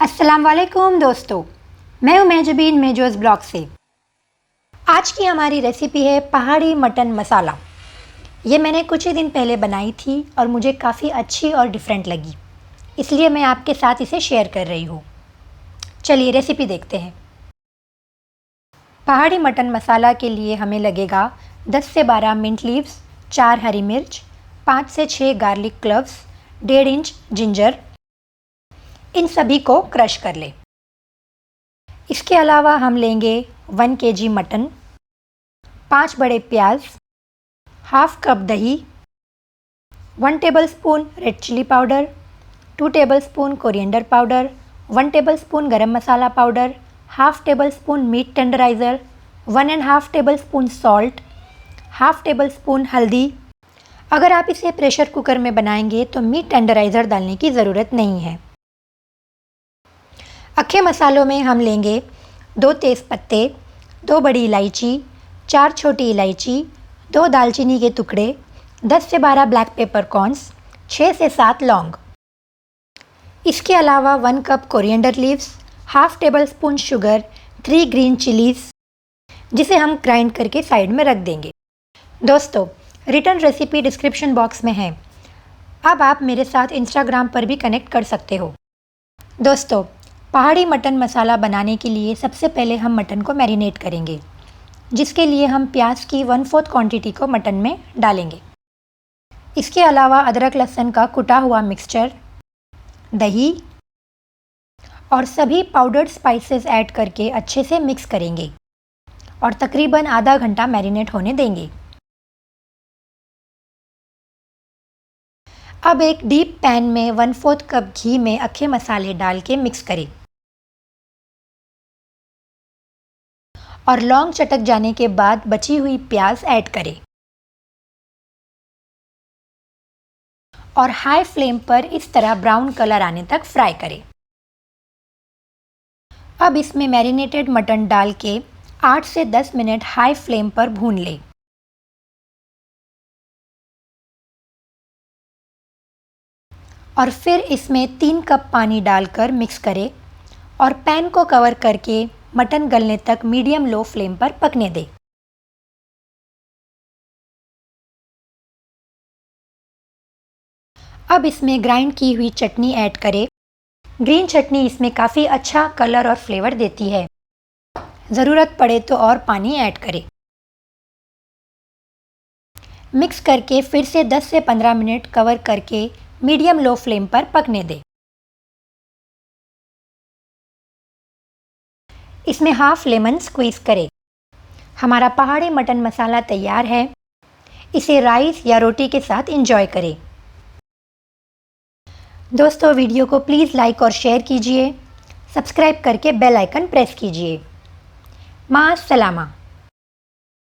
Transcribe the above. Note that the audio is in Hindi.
अस्सलाम वालेकुम दोस्तों, मैं हूं मेजबीन मेजोज़ ब्लॉग से। आज की हमारी रेसिपी है पहाड़ी मटन मसाला। ये मैंने कुछ ही दिन पहले बनाई थी और मुझे काफ़ी अच्छी और डिफरेंट लगी, इसलिए मैं आपके साथ इसे शेयर कर रही हूँ। चलिए रेसिपी देखते हैं। पहाड़ी मटन मसाला के लिए हमें लगेगा 10 से 12 मिंट लीव्स, 4 हरी मिर्च, 5 से 6 गार्लिक क्लव्स, 1.5 इंच जिंजर। इन सभी को क्रश कर लें। इसके अलावा हम लेंगे 1 kg मटन, 5 बड़े प्याज, half cup dahi, 1 tablespoon red chilli powder, 2 tablespoon coriander powder, 1 tablespoon garam masala powder, half tablespoon meat tenderiser, 1.5 tablespoon salt, half tablespoon haldi. अगर आप इसे प्रेशर कुकर में बनाएंगे तो मीट टेंडराइज़र डालने की ज़रूरत नहीं है। अक्खे मसालों में हम लेंगे 2 तेज़पत्ते, 2 बड़ी इलायची, 4 छोटी इलायची, 2 दालचीनी के टुकड़े, 10 से 12 ब्लैक पेपर कॉर्न्स, 6 से 7 लौंग। इसके अलावा 1 cup coriander leaves, half table spoon sugar, 3 green chillies, जिसे हम ग्राइंड करके साइड में रख देंगे। दोस्तों, रिटर्न रेसिपी डिस्क्रिप्शन बॉक्स में है। अब आप मेरे साथ इंस्टाग्राम पर भी कनेक्ट कर सकते हो। दोस्तों, पहाड़ी मटन मसाला बनाने के लिए सबसे पहले हम मटन को मैरिनेट करेंगे, जिसके लिए हम प्याज की 1/4 क्वांटिटी को मटन में डालेंगे। इसके अलावा अदरक लहसुन का कुटा हुआ मिक्सचर, दही और सभी पाउडर्ड स्पाइसेस ऐड करके अच्छे से मिक्स करेंगे और तकरीबन आधा घंटा मैरिनेट होने देंगे। अब एक डीप पैन में 1/4 कप घी में अक्खे मसाले डाल के मिक्स करें और लौंग चटक जाने के बाद बची हुई प्याज ऐड करें और हाई फ्लेम पर इस तरह ब्राउन कलर आने तक फ्राई करें। अब इसमें मैरिनेटेड मटन डाल के 8 से 10 मिनट हाई फ्लेम पर भून लें। और फिर इसमें 3 कप पानी डालकर मिक्स करें और पैन को कवर करके मटन गलने तक मीडियम लो फ्लेम पर पकने दें। अब इसमें ग्राइंड की हुई चटनी ऐड करें। ग्रीन चटनी इसमें काफ़ी अच्छा कलर और फ्लेवर देती है। ज़रूरत पड़े तो और पानी ऐड करें। मिक्स करके फिर से 10 से 15 मिनट कवर करके मीडियम लो फ्लेम पर पकने दें। इसमें हाफ लेमन स्क्वीज़ करें। हमारा पहाड़ी मटन मसाला तैयार है। इसे राइस या रोटी के साथ एंजॉय करें। दोस्तों, वीडियो को प्लीज़ लाइक और शेयर कीजिए। सब्सक्राइब करके बेल आइकन प्रेस कीजिए। मां सलामा।